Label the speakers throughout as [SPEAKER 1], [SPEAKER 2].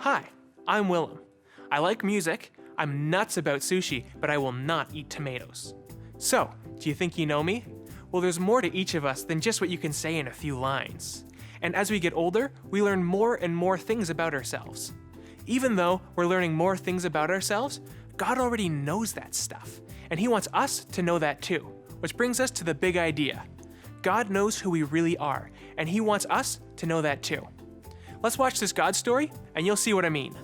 [SPEAKER 1] Hi, I'm Willem. I like music, I'm nuts about sushi, but I will not eat tomatoes. So, do you think you know me? Well, there's more to each of us than just what you can say in a few lines. And as we get older, we learn more and more things about ourselves. Even though we're learning more things about ourselves, God already knows that stuff, and He wants us to know that too. Which brings us to the big idea. God knows who we really are, and He wants us to know that too. Let's watch this God story, and you'll see what I mean.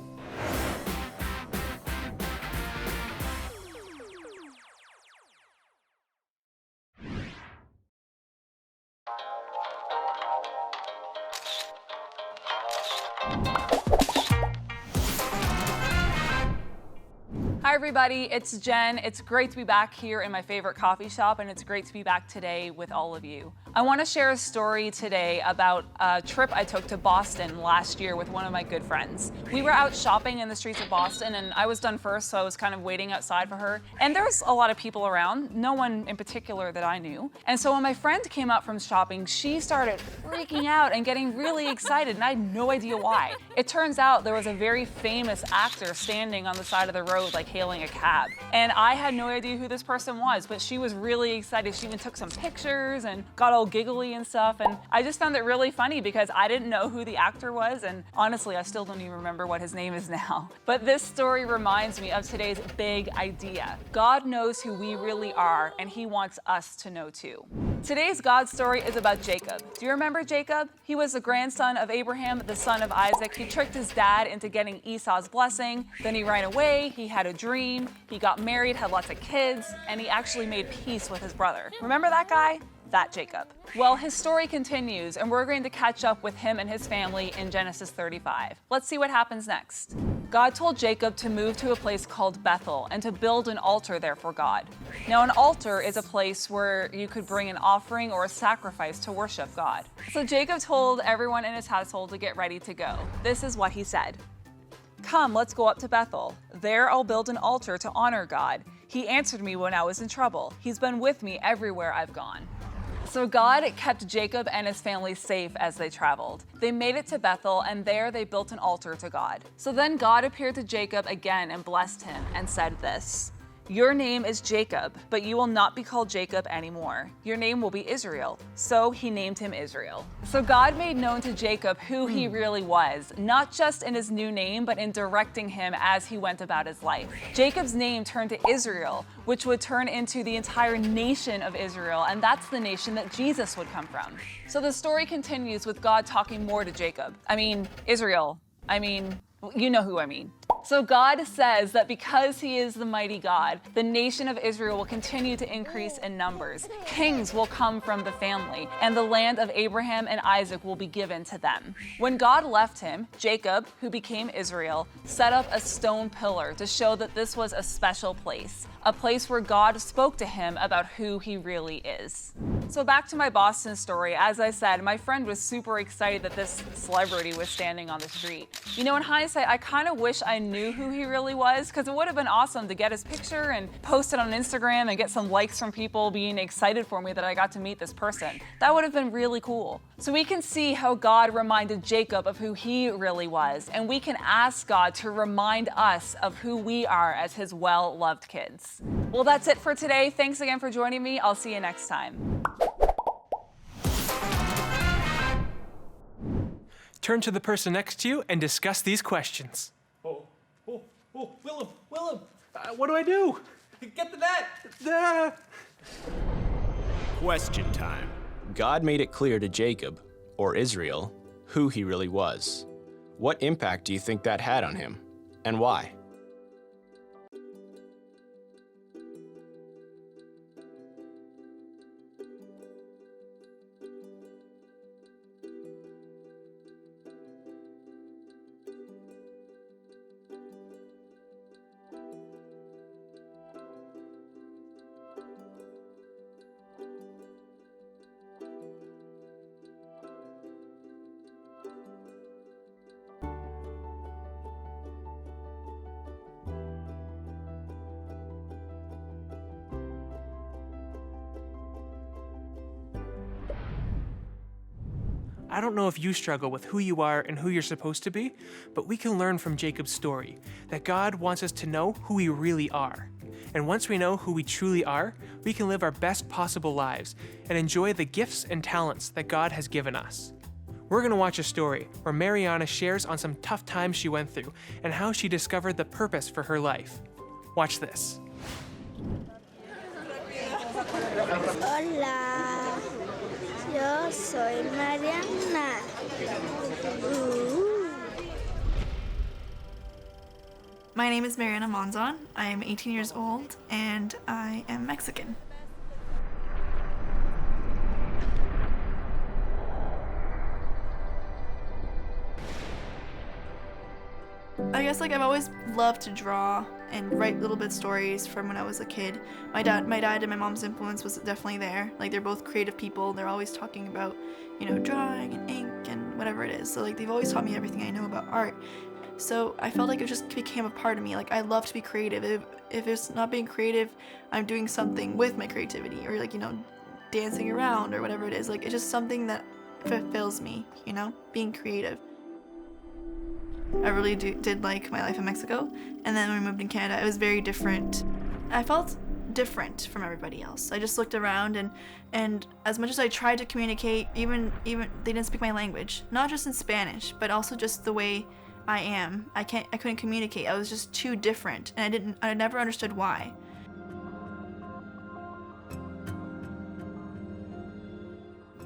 [SPEAKER 2] Hi everybody, it's Jen. It's great to be back here in my favorite coffee shop, and it's great to be back today with all of you. I want to share a story today about a trip I took to Boston last year with one of my good friends. We were out shopping in the streets of Boston, and I was done first, so I was kind of waiting outside for her. And there was a lot of people around, no one in particular that I knew. And so when my friend came out from shopping, she started freaking out and getting really excited, and I had no idea why. It turns out there was a very famous actor standing on the side of the road, like hailing a cab. And I had no idea who this person was, but she was really excited. She even took some pictures and got all giggly and stuff. And I just found it really funny because I didn't know who the actor was. And honestly, I still don't even remember what his name is now. But this story reminds me of today's big idea. God knows who we really are, and He wants us to know too. Today's God story is about Jacob. Do you remember Jacob? He was the grandson of Abraham, the son of Isaac. He tricked his dad into getting Esau's blessing. Then he ran away, he had a dream, he got married, had lots of kids, and he actually made peace with his brother. Remember that guy? That Jacob. Well, his story continues, and we're going to catch up with him and his family in Genesis 35. Let's see what happens next. God told Jacob to move to a place called Bethel and to build an altar there for God. Now, an altar is a place where you could bring an offering or a sacrifice to worship God. So Jacob told everyone in his household to get ready to go. This is what he said. Come, let's go up to Bethel. There I'll build an altar to honor God. He answered me when I was in trouble. He's been with me everywhere I've gone. So God kept Jacob and his family safe as they traveled. They made it to Bethel, and there they built an altar to God. So then God appeared to Jacob again and blessed him and said this, "Your name is Jacob, but you will not be called Jacob anymore. Your name will be Israel." So he named him Israel. So God made known to Jacob who he really was, not just in his new name, but in directing him as he went about his life. Jacob's name turned to Israel, which would turn into the entire nation of Israel, and that's the nation that Jesus would come from. So the story continues with God talking more to Jacob. Israel. You know who I mean. So God says that because He is the mighty God, the nation of Israel will continue to increase in numbers. Kings will come from the family, and the land of Abraham and Isaac will be given to them. When God left him, Jacob, who became Israel, set up a stone pillar to show that this was a special place, a place where God spoke to him about who He really is. So back to my Boston story. As I said, my friend was super excited that this celebrity was standing on the street. You know, in hindsight, I kind of wish I knew who he really was, because it would have been awesome to get his picture and post it on Instagram and get some likes from people being excited for me that I got to meet this person. That would have been really cool. So we can see how God reminded Jacob of who he really was, and we can ask God to remind us of who we are as His well-loved kids. Well, that's it for today. Thanks again for joining me. I'll see you next time.
[SPEAKER 1] Turn to the person next to you and discuss these questions. Willem! What do I do?
[SPEAKER 3] Get the net!
[SPEAKER 4] Question time. God made it clear to Jacob, or Israel, who he really was. What impact do you think that had on him, and why?
[SPEAKER 1] I don't know if you struggle with who you are and who you're supposed to be, but we can learn from Jacob's story that God wants us to know who we really are. And once we know who we truly are, we can live our best possible lives and enjoy the gifts and talents that God has given us. We're going to watch a story where Marianna shares on some tough times she went through and how she discovered the purpose for her life. Watch this.
[SPEAKER 5] Hola, yo soy Marianna.
[SPEAKER 6] My name is Marianna Monzon. I am 18 years old and I am Mexican. I guess I've always loved to draw and write little bit stories from when I was a kid. My dad and my mom's influence was definitely there. They're both creative people. They're always talking about, drawing and ink and whatever it is. So they've always taught me everything I know about art. So I felt like it just became a part of me. I love to be creative. If it's not being creative, I'm doing something with my creativity or dancing around or whatever it is. It's just something that fulfills me, being creative. I really did like my life in Mexico, and then when we moved in Canada, it was very different. I felt different from everybody else. I just looked around, and as much as I tried to communicate, even they didn't speak my language, not just in Spanish, but also just the way I am. I couldn't communicate. I was just too different, and I never understood why.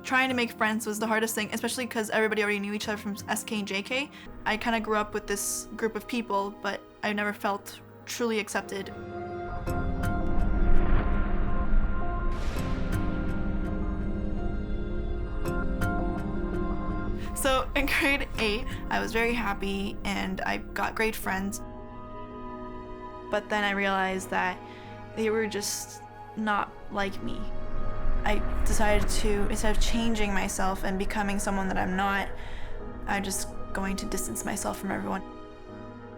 [SPEAKER 6] Trying to make friends was the hardest thing, especially because everybody already knew each other from SK and JK. I kind of grew up with this group of people, but I never felt truly accepted. So in grade 8, I was very happy and I got great friends. But then I realized that they were just not like me. I decided to, instead of changing myself and becoming someone that I'm not, I'm just going to distance myself from everyone.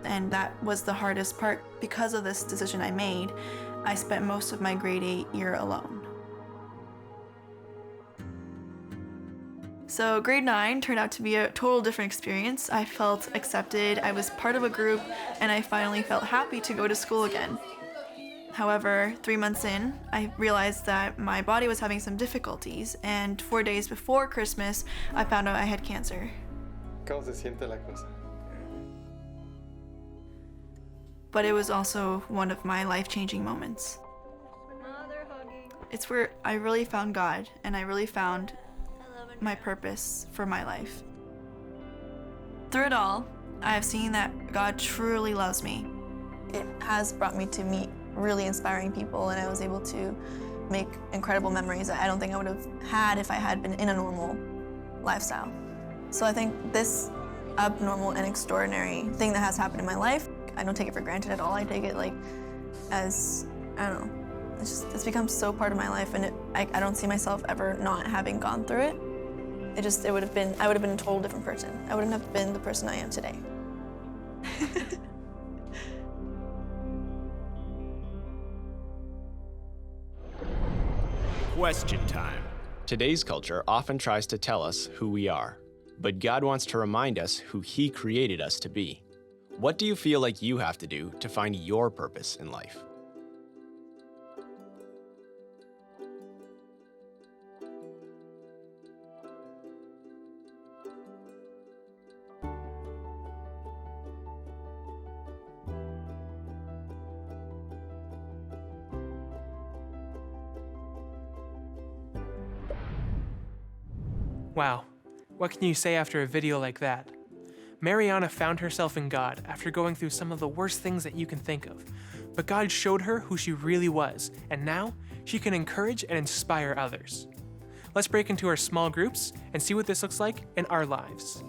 [SPEAKER 6] And that was the hardest part. Because of this decision I made, I spent most of my grade 8 year alone. So grade 9 turned out to be a total different experience. I felt accepted, I was part of a group, and I finally felt happy to go to school again. However, 3 months in, I realized that my body was having some difficulties, and 4 days before Christmas, I found out I had cancer.
[SPEAKER 3] ¿Cómo se siente la cosa?
[SPEAKER 6] But it was also one of my life-changing moments. It's where I really found God, and I really found my purpose for my life. Through it all, I have seen that God truly loves me. It has brought me to meet really inspiring people, and I was able to make incredible memories that I don't think I would have had if I had been in a normal lifestyle. So I think this abnormal and extraordinary thing that has happened in my life, I don't take it for granted at all. I take it as, I don't know, it's become so part of my life, and I don't see myself ever not having gone through it. I would have been a total different person. I wouldn't have been the person I am today.
[SPEAKER 4] Question time. Today's culture often tries to tell us who we are, but God wants to remind us who He created us to be. What do you feel like you have to do to find your purpose in life?
[SPEAKER 1] Wow, what can you say after a video like that? Marianna found herself in God after going through some of the worst things that you can think of. But God showed her who she really was, and now she can encourage and inspire others. Let's break into our small groups and see what this looks like in our lives.